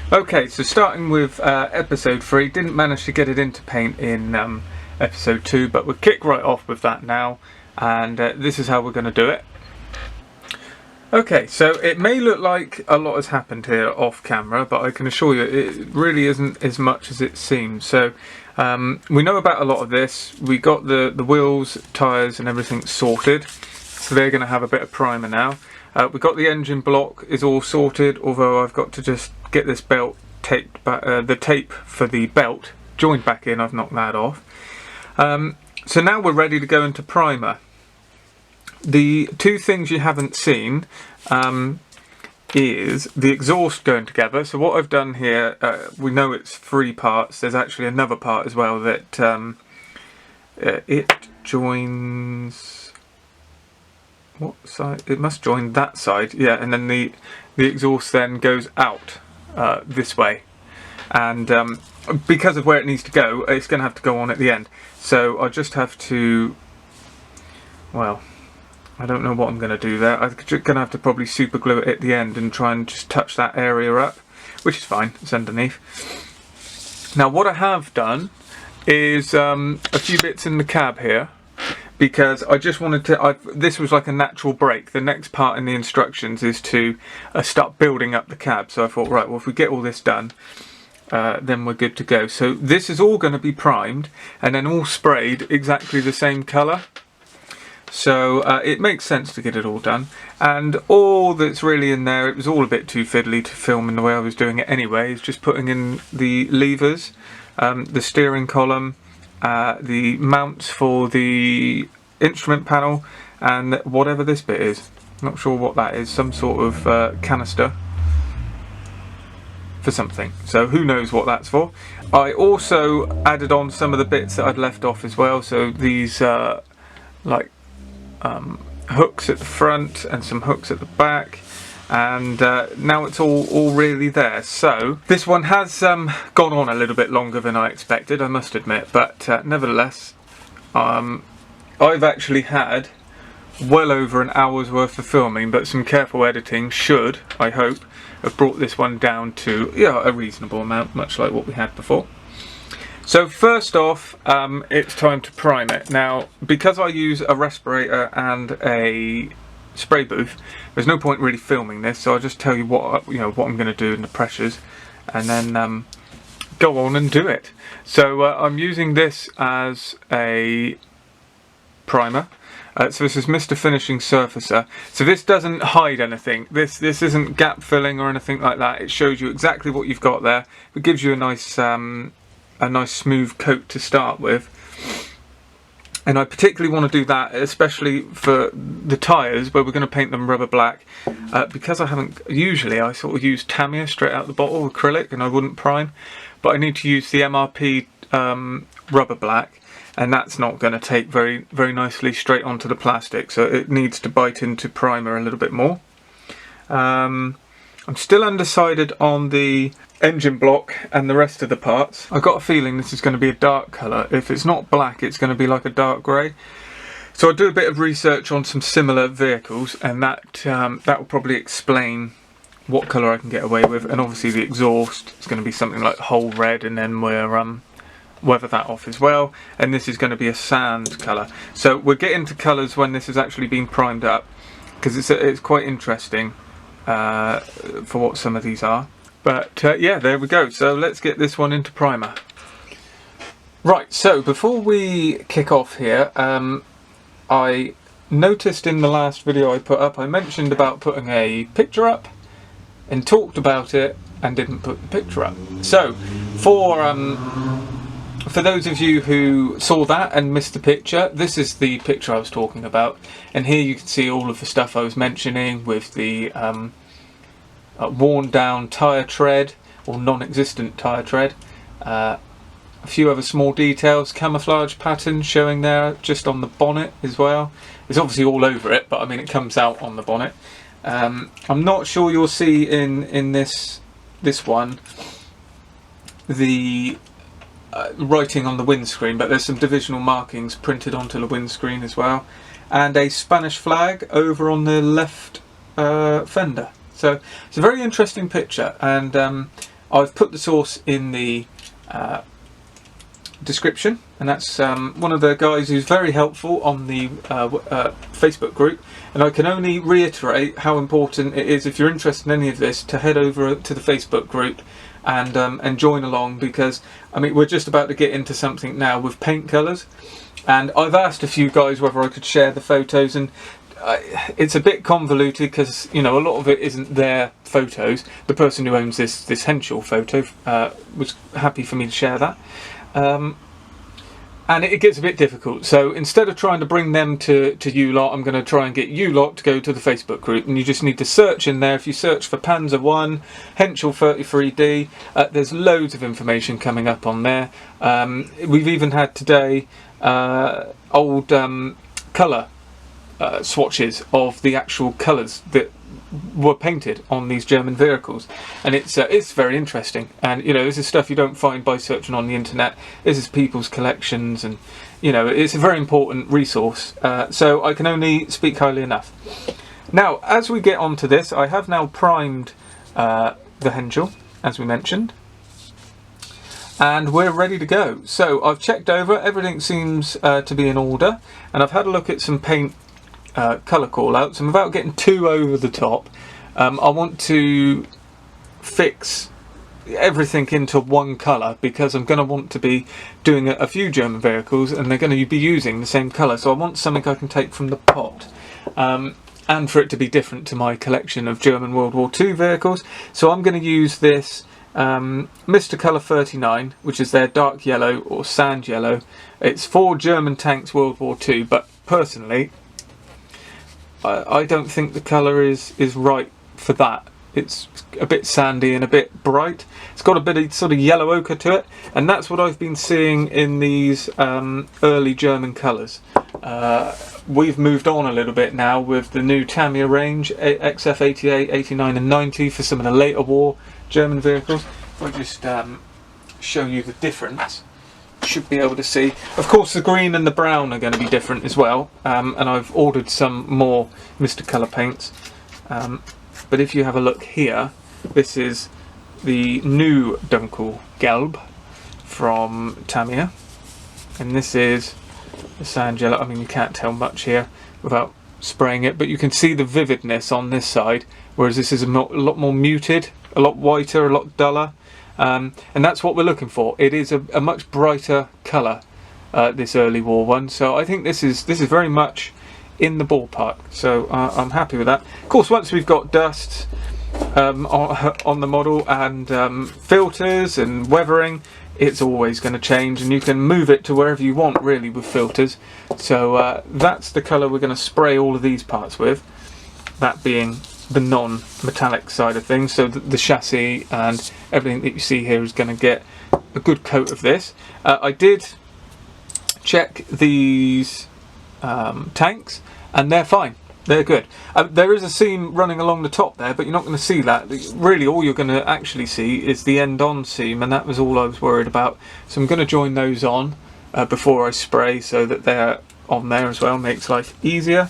Okay, so starting with episode 3, didn't manage to get it into paint in episode 2, but we'll kick right off with that now, and this is how we're going to do it. Okay, so it may look like a lot has happened here off camera, but I can assure you it really isn't as much as it seems. So we know about a lot of this. We got the wheels, tyres and everything sorted, so they're going to have a bit of primer now. We got the engine block is all sorted, although I've got to just get this belt taped back, the tape for the belt joined back in. I've knocked that off. So now we're ready to go into primer. The two things you haven't seen is the exhaust going together. So what I've done here, we know it's 3 parts. There's actually another part as well that it joins. What side? It must join that side, yeah. And then the exhaust then goes out this way, and because of where it needs to go, it's going to have to go on at the end. So I just have to, well, I don't know what I'm going to do there. I'm going to have to probably super glue it at the end and try and just touch that area up, which is fine, it's underneath. Now what I have done is a few bits in the cab here, because I just wanted to, this was like a natural break. The next part in the instructions is to start building up the cab. So I thought, right, well if we get all this done, then we're good to go. So this is all going to be primed and then all sprayed exactly the same colour. So it makes sense to get it all done, and all that's really in there, it was all a bit too fiddly to film in the way I was doing it anyway, is just putting in the levers, the steering column, the mounts for the instrument panel, and whatever this bit is. Not sure what that is, some sort of canister for something, so who knows what that's for. I also added on some of the bits that I'd left off as well, so these like hooks at the front and some hooks at the back, and now it's all really there. So this one has gone on a little bit longer than I expected, I must admit, but nevertheless I've actually had well over an hour's worth of filming, but some careful editing should, I hope, have brought this one down to a reasonable amount, much like what we had before. So first off, it's time to prime it. Now, because I use a respirator and a spray booth, there's no point really filming this, so I'll just tell you what what I'm going to do in the pressures, and then go on and do it. So I'm using this as a primer. So this is Mr. Finishing Surfacer. So this doesn't hide anything. This isn't gap filling or anything like that. It shows you exactly what you've got there. It gives you a nice smooth coat to start with, and I particularly want to do that especially for the tyres where we're going to paint them rubber black, because I sort of use Tamiya straight out the bottle, acrylic, and I wouldn't prime, but I need to use the MRP rubber black, and that's not going to take very nicely straight onto the plastic, so it needs to bite into primer a little bit more. I'm still undecided on the engine block and the rest of the parts. I've got a feeling this is going to be a dark colour. If it's not black, it's going to be like a dark grey. So I'll do a bit of research on some similar vehicles, and that will probably explain what colour I can get away with. And obviously the exhaust is going to be something like whole red, and then we're weather that off as well. And this is going to be a sand colour. So we'll get into colours when this has actually been primed up, because it's quite interesting for what some of these are. But yeah, there we go. So let's get this one into primer. Right, so before we kick off here, I noticed in the last video I put up, I mentioned about putting a picture up and talked about it and didn't put the picture up. So for those of you who saw that and missed the picture, this is the picture I was talking about, and here you can see all of the stuff I was mentioning with the worn down tyre tread or non-existent tyre tread, a few other small details, camouflage patterns showing there just on the bonnet as well. It's obviously all over it, but I mean it comes out on the bonnet. I'm not sure you'll see in this one the writing on the windscreen, but there's some divisional markings printed onto the windscreen as well, and a Spanish flag over on the left fender. So it's a very interesting picture, and I've put the source in the description, and that's one of the guys who's very helpful on the Facebook group, and I can only reiterate how important it is, if you're interested in any of this, to head over to the Facebook group and join along, because I mean we're just about to get into something now with paint colours, and I've asked a few guys whether I could share the photos, and it's a bit convoluted because, you know, a lot of it isn't their photos. The person who owns this Henschel photo was happy for me to share that. And it gets a bit difficult, so instead of trying to bring them to you lot, I'm going to try and get you lot to go to the Facebook group, and you just need to search in there. If you search for Panzer 1 Henschel 33D, there's loads of information coming up on there. We've even had today old colour swatches of the actual colours that were painted on these German vehicles, and it's very interesting. And you know, this is stuff you don't find by searching on the internet. This is people's collections, and you know, it's a very important resource. So I can only speak highly enough. Now, as we get on to this, I have now primed the Henschel, as we mentioned, and we're ready to go. So I've checked over, everything seems to be in order, and I've had a look at some paint colour call-outs, and without getting too over the top, I want to fix everything into one colour, because I'm going to want to be doing a few German vehicles and they're going to be using the same colour, so I want something I can take from the pot, and for it to be different to my collection of German World War II vehicles. So I'm going to use this Mr. Colour 39, which is their dark yellow or sand yellow. It's for German tanks World War II, but personally I don't think the colour is right for that. It's a bit sandy and a bit bright. It's got a bit of sort of yellow ochre to it, and that's what I've been seeing in these early German colours. We've moved on a little bit now with the new Tamiya range, XF 88, 89 and 90 for some of the later war German vehicles. If I just show you the difference, should be able to see. Of course the green and the brown are going to be different as well, and I've ordered some more Mr. Colour paints, but if you have a look here, this is the new Dunkel Gelb from Tamiya, and this is the sand yellow. I mean, you can't tell much here without spraying it, but you can see the vividness on this side, whereas this is a lot more muted, a lot whiter, a lot duller. And that's what we're looking for. It is a much brighter colour, this early war one. So I think this is very much in the ballpark. So I'm happy with that. Of course, once we've got dust on the model and filters and weathering, it's always going to change, and you can move it to wherever you want really with filters. So that's the colour we're going to spray all of these parts with. That being the non-metallic side of things, so the chassis and everything that you see here is going to get a good coat of this. I did check these tanks, and they're fine, they're good. There is a seam running along the top there, but you're not going to see that. Really all you're going to actually see is the end-on seam, and that was all I was worried about. So I'm going to join those on before I spray, so that they're on there as well, makes life easier.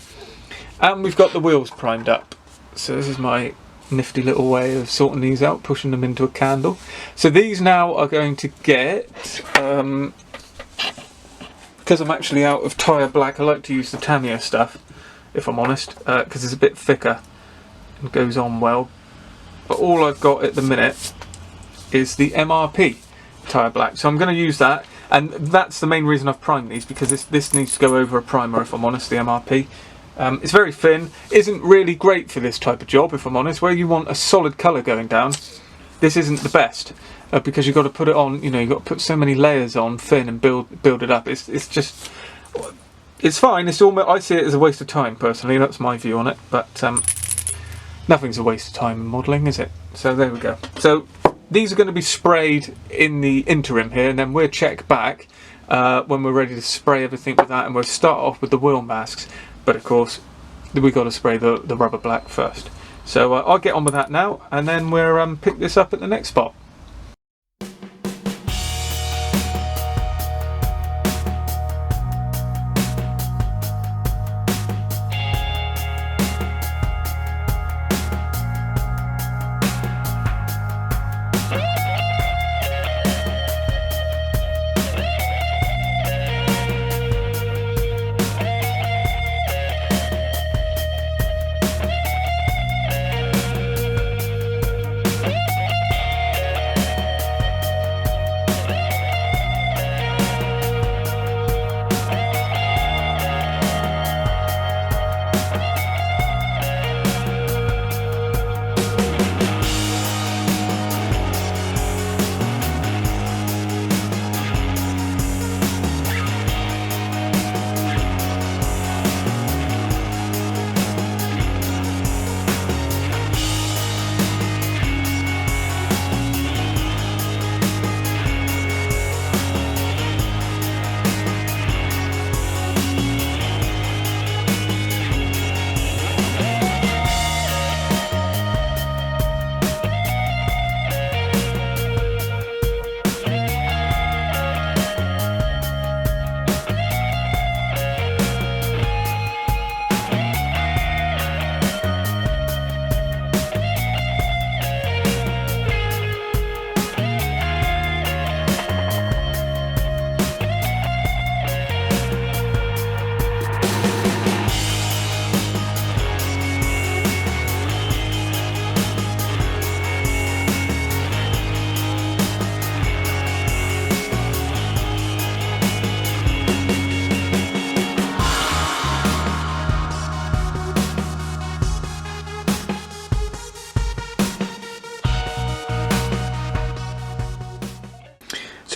And we've got the wheels primed up. So this is my nifty little way of sorting these out, pushing them into a candle. So these now are going to get, because I'm actually out of tyre black, I like to use the Tamiya stuff, if I'm honest, because it's a bit thicker and goes on well. But all I've got at the minute is the MRP tyre black, so I'm going to use that, and that's the main reason I've primed these, because this needs to go over a primer, if I'm honest, the MRP. It's very thin, isn't really great for this type of job, if I'm honest. Where you want a solid colour going down, this isn't the best, because you've got to put it on, you know, you've got to put so many layers on thin and build it up. It's just, it's fine. It's almost, I see it as a waste of time personally. That's my view on it, but nothing's a waste of time in modelling, is it? So there we go. So these are going to be sprayed in the interim here, and then we'll check back when we're ready to spray everything with that, and we'll start off with the wheel masks. But of course, we've got to spray the rubber black first. So I'll get on with that now, and then we'll pick this up at the next spot.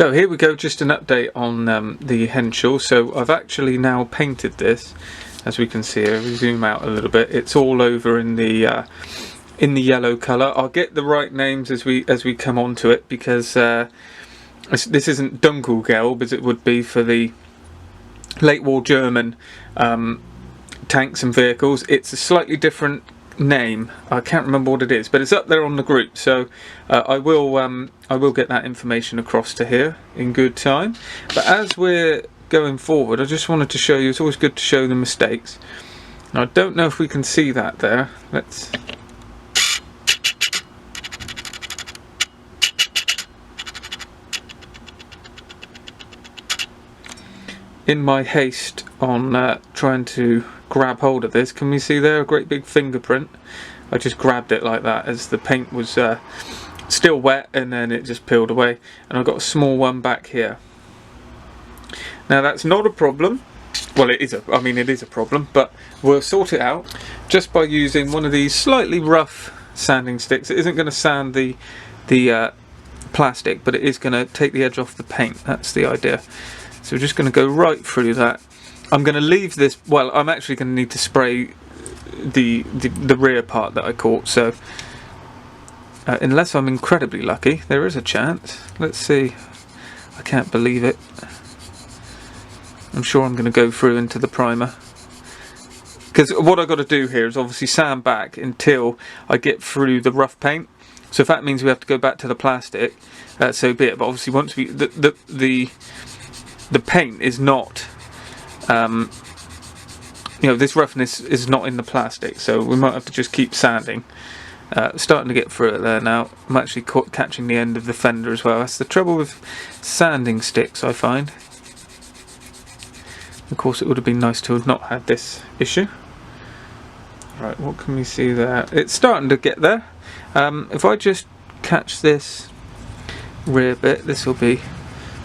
So here we go, just an update on the Henschel. So I've actually now painted this, as we can see here. We zoom out a little bit. It's all over in the yellow colour. I'll get the right names as we come on to it, because this isn't Dunkelgelb as it would be for the late war German tanks and vehicles. It's a slightly different name. I can't remember what it is, but it's up there on the group, so I will get that information across to here in good time. But as we're going forward, I just wanted to show you, it's always good to show the mistakes. Now, I don't know if we can see that there. Let's in my haste on trying to grab hold of this, can we see there a great big fingerprint? I just grabbed it like that as the paint was still wet, and then it just peeled away, and I've got a small one back here. Now that's not a problem. Well, it is a problem, but we'll sort it out just by using one of these slightly rough sanding sticks. It isn't going to sand the plastic, but it is going to take the edge off the paint. That's the idea. So we're just going to go right through that. I'm going to leave this, well, I'm actually going to need to spray the rear part that I caught, so unless I'm incredibly lucky, there is a chance. Let's see. I can't believe it. I'm sure I'm going to go through into the primer, because what I've got to do here is obviously sand back until I get through the rough paint. So if that means we have to go back to the plastic, so be it. But obviously once we the paint is not, this roughness is not in the plastic, so we might have to just keep sanding. Starting to get through it there now. I'm actually catching the end of the fender as well. That's the trouble with sanding sticks, I find. Of course, it would have been nice to have not had this issue. Right, what can we see there? It's starting to get there. If I just catch this rear bit, this will be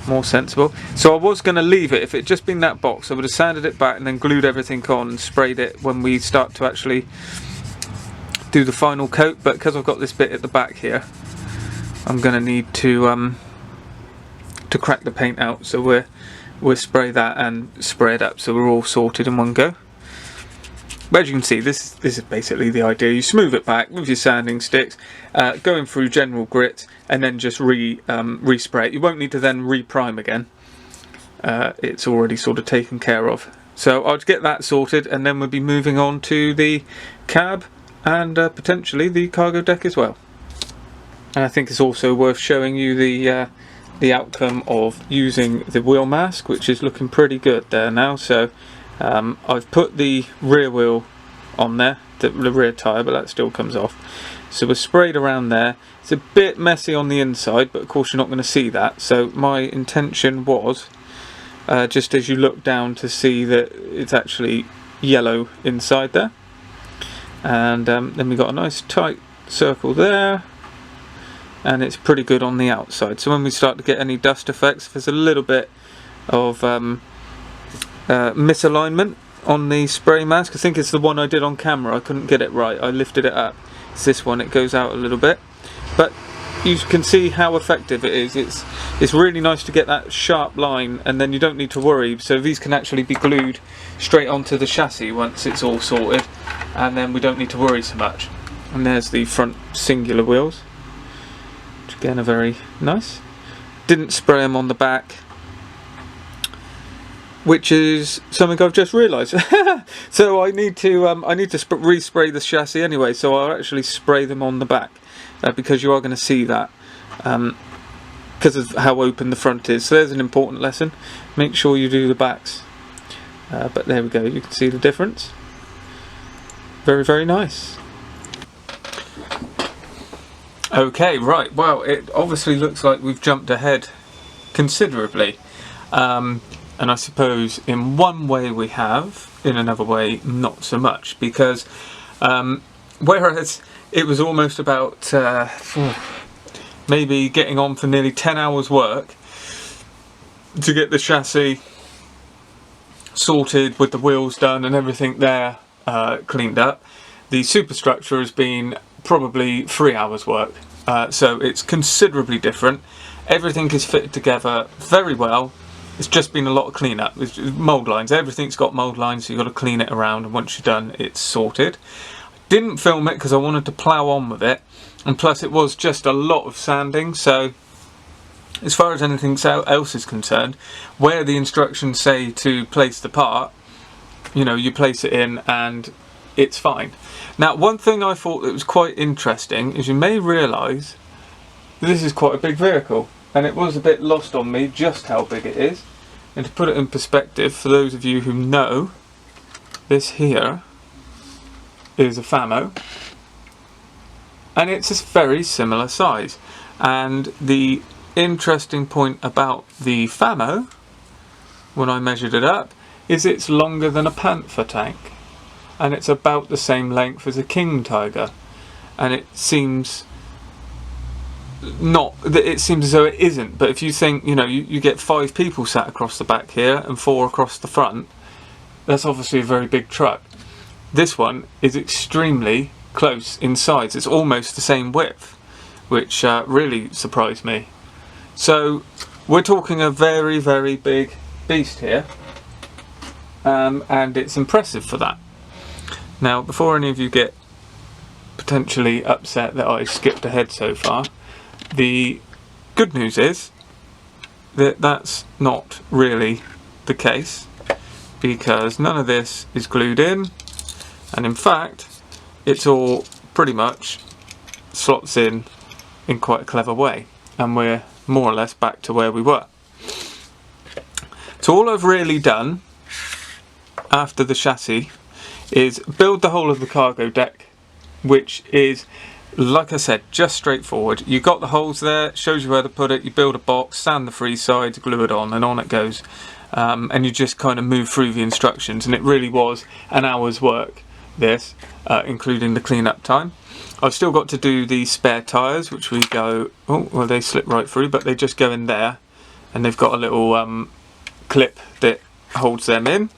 more sensible. So I was going to leave it. If it had just been that box, I would have sanded it back and then glued everything on and sprayed it when we start to actually do the final coat. But because I've got this bit at the back here, I'm going to need to crack the paint out. So we'll spray that and spray it up, so we're all sorted in one go. But as you can see, this is basically the idea. You smooth it back with your sanding sticks, going through general grit, and then just respray it. You won't need to then re-prime again. It's already sort of taken care of. So I'll get that sorted, and then we'll be moving on to the cab and potentially the cargo deck as well. And I think it's also worth showing you the outcome of using the wheel mask, which is looking pretty good there now. So I've put the rear wheel on there, the rear tyre, but that still comes off. So we're sprayed around there. It's a bit messy on the inside, but of course you're not going to see that. So my intention was, just as you look down, to see that it's actually yellow inside there. And then we've got a nice tight circle there. And it's pretty good on the outside. So when we start to get any dust effects, if there's a little bit of misalignment on the spray mask, I think it's the one I did on camera, I couldn't get it right, I lifted it up. It's this one, it goes out a little bit, but you can see how effective it is. It's really nice to get that sharp line, and then you don't need to worry. So these can actually be glued straight onto the chassis once it's all sorted, and then we don't need to worry so much. And there's the front singular wheels, which again are very nice. Didn't spray them on the back, which is something I've just realised. So I need to respray the chassis anyway. So I'll actually spray them on the back, because you are going to see that because of how open the front is. So there's an important lesson. Make sure you do the backs. But there we go. You can see the difference. Very, very nice. Okay, right. Well, it obviously looks like we've jumped ahead considerably. And I suppose in one way we have, in another way not so much, because whereas it was almost about maybe getting on for nearly 10 hours work to get the chassis sorted with the wheels done and everything there cleaned up, the superstructure has been probably 3 hours work. So it's considerably different. Everything is fitted together very well. It's just been a lot of cleanup. It's mould lines. Everything's got mould lines, so you've got to clean it around, and once you're done, it's sorted. Didn't film it because I wanted to plough on with it, and plus it was just a lot of sanding. So as far as anything else is concerned, where the instructions say to place the part, you know, you place it in and it's fine. Now, one thing I thought that was quite interesting is you may realise this is quite a big vehicle, and it was a bit lost on me just how big it is. And to put it in perspective, for those of you who know, this here is a Famo, and it's a very similar size. And the interesting point about the Famo, when I measured it up, is it's longer than a Panther tank, and it's about the same length as a King Tiger. And it seems as though it isn't, but if you think, you know, you get 5 people sat across the back here and 4 across the front, that's obviously a very big truck. This one is extremely close in size. It's almost the same width, which really surprised me. So we're talking a very, very big beast here, and it's impressive for that. Now, before any of you get potentially upset that I skipped ahead so far, the good news is that that's not really the case, because none of this is glued in, and in fact it's all pretty much slots in quite a clever way, and we're more or less back to where we were. So all I've really done after the chassis is build the whole of the cargo deck, which is, like I said, just straightforward. You got the holes there, it shows you where to put it, you build a box, sand the free sides, glue it on, and on it goes. And you just kind of move through the instructions, and it really was an hour's work, this, including the cleanup time. I've still got to do the spare tyres, which we go, oh, well, they slip right through, but they just go in there, and they've got a little clip that holds them in.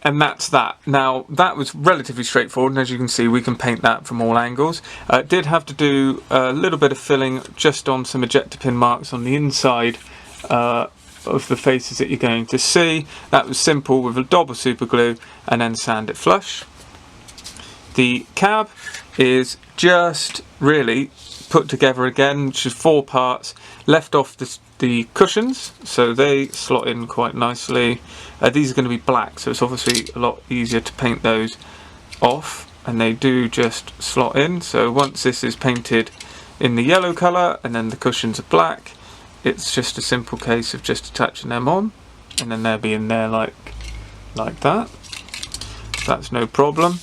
And that's that. Now, that was relatively straightforward, and as you can see, we can paint that from all angles. Did have to do a little bit of filling just on some ejector pin marks on the inside of the faces that you're going to see. That was simple with a dab of super glue and then sand it flush. The cab is just really put together again, which is 4 parts. Left off the cushions, so they slot in quite nicely. These are going to be black, so it's obviously a lot easier to paint those off, and they do just slot in. So once this is painted in the yellow colour and then the cushions are black, it's just a simple case of just attaching them on, and then they'll be in there like that. That's no problem.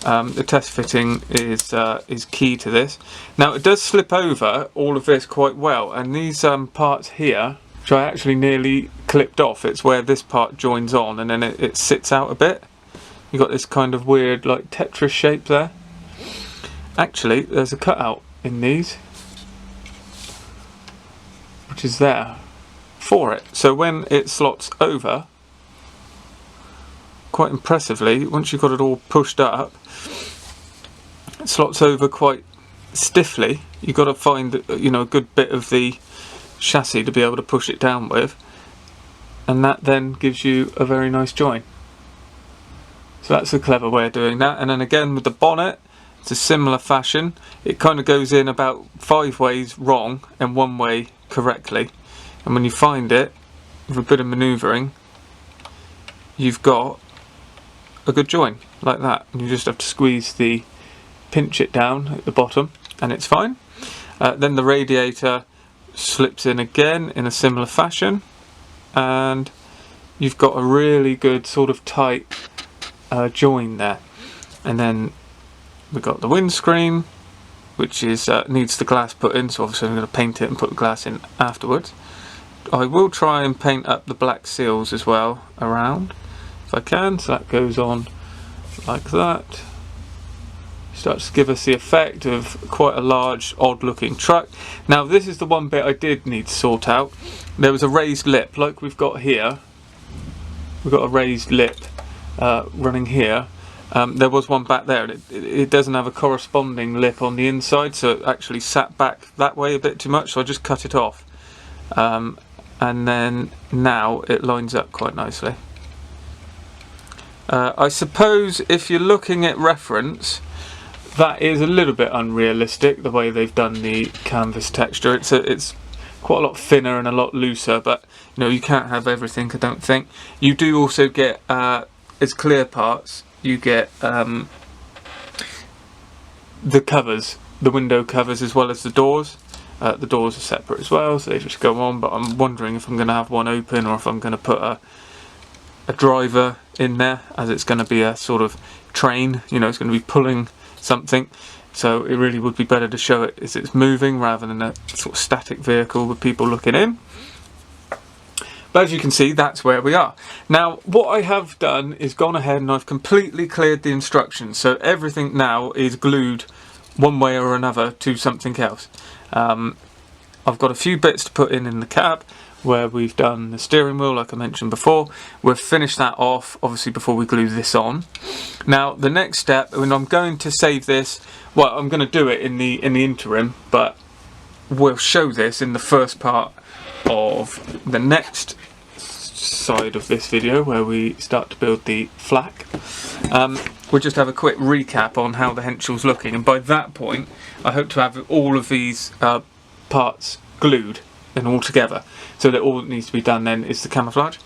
The test fitting is key to this. Now, it does slip over all of this quite well, and these parts here, which I actually nearly clipped off, it's where this part joins on and then it sits out a bit. You've got this kind of weird like Tetris shape there. Actually, there's a cutout in these, which is there for it. So when it slots over, quite impressively, once you've got it all pushed up, it slots over quite stiffly. You've got to find, you know, a good bit of the chassis to be able to push it down with, and that then gives you a very nice join. So that's a clever way of doing that. And then again with the bonnet, it's a similar fashion. It kind of goes in about 5 ways wrong and 1 way correctly, and when you find it with a bit of manoeuvring, you've got a good join like that, and you just have to pinch it down at the bottom and it's fine. Then the radiator slips in again in a similar fashion, and you've got a really good sort of tight join there. And then we've got the windscreen, which is needs the glass put in, so obviously I'm going to paint it and put the glass in afterwards. I will try and paint up the black seals as well around if I can, so that goes on like that. Starts to give us the effect of quite a large, odd looking truck. Now this is the one bit I did need to sort out. There was a raised lip like we've got here. We've got a raised lip running here, There was one back there, and it doesn't have a corresponding lip on the inside, so it actually sat back that way a bit too much, so I just cut it off. And then now it lines up quite nicely. I suppose if you're looking at reference, that is a little bit unrealistic, the way they've done the canvas texture. It's quite a lot thinner and a lot looser, but you know, you can't have everything, I don't think. You do also get, as clear parts, you get the covers, the window covers, as well as the doors. The doors are separate as well, so they just go on, but I'm wondering if I'm going to have one open or if I'm going to put a driver in there, as it's going to be a sort of train, you know, it's going to be pulling something, so it really would be better to show it as it's moving rather than a sort of static vehicle with people looking in. But as you can see, that's where we are. Now, what I have done is gone ahead and I've completely cleared the instructions, so everything now is glued one way or another to something else. I've got a few bits to put in the cab, where we've done the steering wheel like I mentioned before. We've finished that off obviously before we glue this on. Now the next step, and I'm going to save this, well, I'm going to do it in the interim, but we'll show this in the first part of the next side of this video where we start to build the flak. We'll just have a quick recap on how the Henschel's looking, and by that point I hope to have all of these parts glued and all together, so that all that needs to be done then is the camouflage.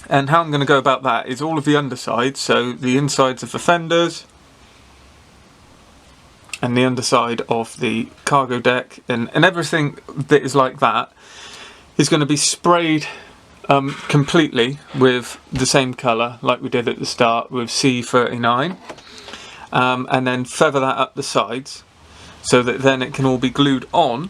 And how I'm going to go about that is all of the undersides, so the insides of the fenders and the underside of the cargo deck and everything that is like that is going to be sprayed completely with the same colour like we did at the start with C39, and then feather that up the sides so that then it can all be glued on.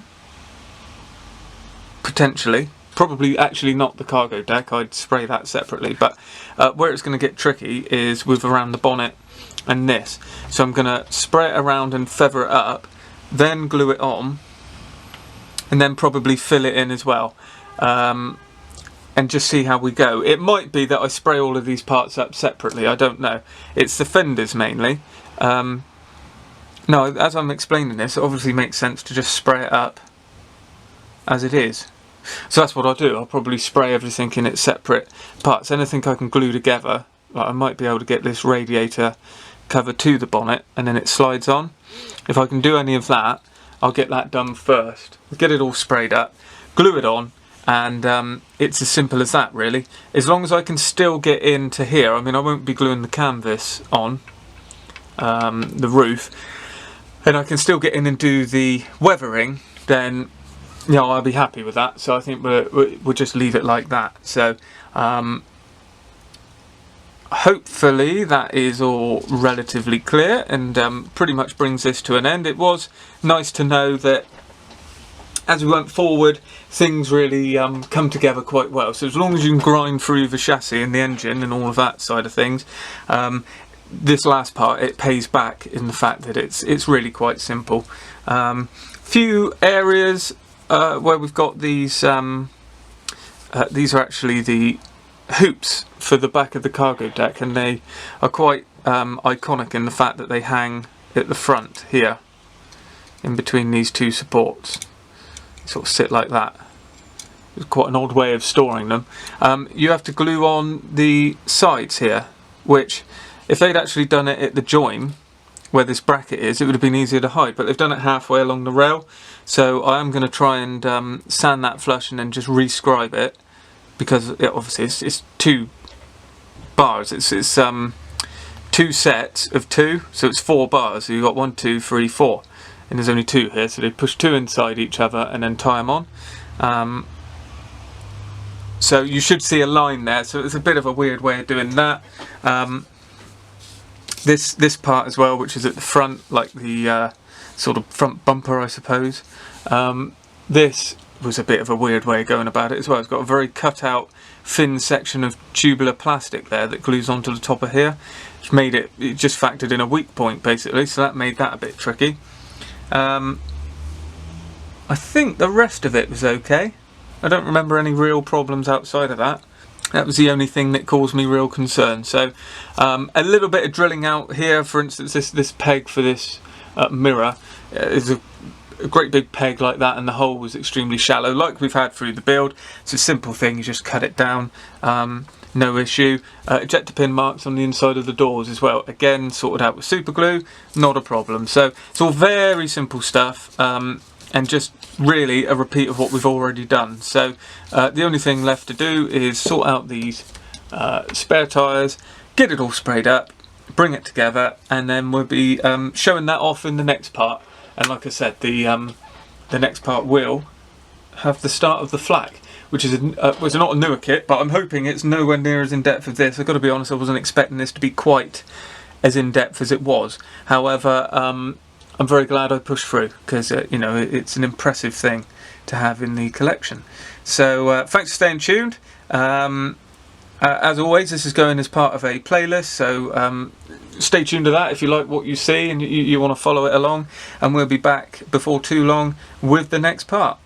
Potentially, probably actually not the cargo deck, I'd spray that separately, but where it's going to get tricky is with around the bonnet and this. So I'm going to spray it around and feather it up, then glue it on, and then probably fill it in as well, and just see how we go. It might be that I spray all of these parts up separately, I don't know. It's the fenders mainly. No, as I'm explaining this, it obviously makes sense to just spray it up as it is. So that's what I'll do. I'll probably spray everything in its separate parts. Anything I can glue together, like I might be able to get this radiator cover to the bonnet and then it slides on. If I can do any of that, I'll get that done first. Get it all sprayed up, glue it on, and it's as simple as that really. As long as I can still get into here, I mean I won't be gluing the canvas on the roof, and I can still get in and do the weathering, then yeah, I'll be happy with that. So I think we'll just leave it like that. So hopefully that is all relatively clear and pretty much brings this to an end. It was nice to know that as we went forward, things really come together quite well. So as long as you can grind through the chassis and the engine and all of that side of things, this last part, it pays back in the fact that it's really quite simple. Few areas where we've got these are actually the hoops for the back of the cargo deck, and they are quite iconic in the fact that they hang at the front here in between these two supports. They sort of sit like that. It's quite an odd way of storing them. You have to glue on the sides here, which if they'd actually done it at the join where this bracket is, it would have been easier to hide, but they've done it halfway along the rail. So I am going to try and sand that flush and then just rescribe it, because obviously it's two bars. It's two sets of two, so it's 4 bars. So you've got 1, 2, 3, 4, and there's only 2 here. So they push 2 inside each other and then tie them on. So you should see a line there. So it's a bit of a weird way of doing that. This part as well, which is at the front, like the sort of front bumper, I suppose. This was a bit of a weird way of going about it as well. It's got a very cut out thin section of tubular plastic there that glues onto the top of here, which made it just factored in a weak point basically, so that made that a bit tricky. I think the rest of it was okay. I don't remember any real problems outside of that. That was the only thing that caused me real concern. So a little bit of drilling out here, for instance, this peg for this mirror is a great big peg like that, and the hole was extremely shallow, like we've had through the build. It's a simple thing, you just cut it down, no issue. Ejector pin marks on the inside of the doors as well, again sorted out with super glue, not a problem. So it's all very simple stuff, and just really a repeat of what we've already done. So the only thing left to do is sort out these spare tyres, get it all sprayed up, bring it together, and then we'll be showing that off in the next part. And like I said, the next part will have the start of the Flak, which is was not a newer kit, but I'm hoping it's nowhere near as in depth as this. I've got to be honest, I wasn't expecting this to be quite as in depth as it was. However, I'm very glad I pushed through, because you know, it's an impressive thing to have in the collection. So thanks for staying tuned. As always, this is going as part of a playlist, so stay tuned to that if you like what you see and you want to follow it along, and we'll be back before too long with the next part.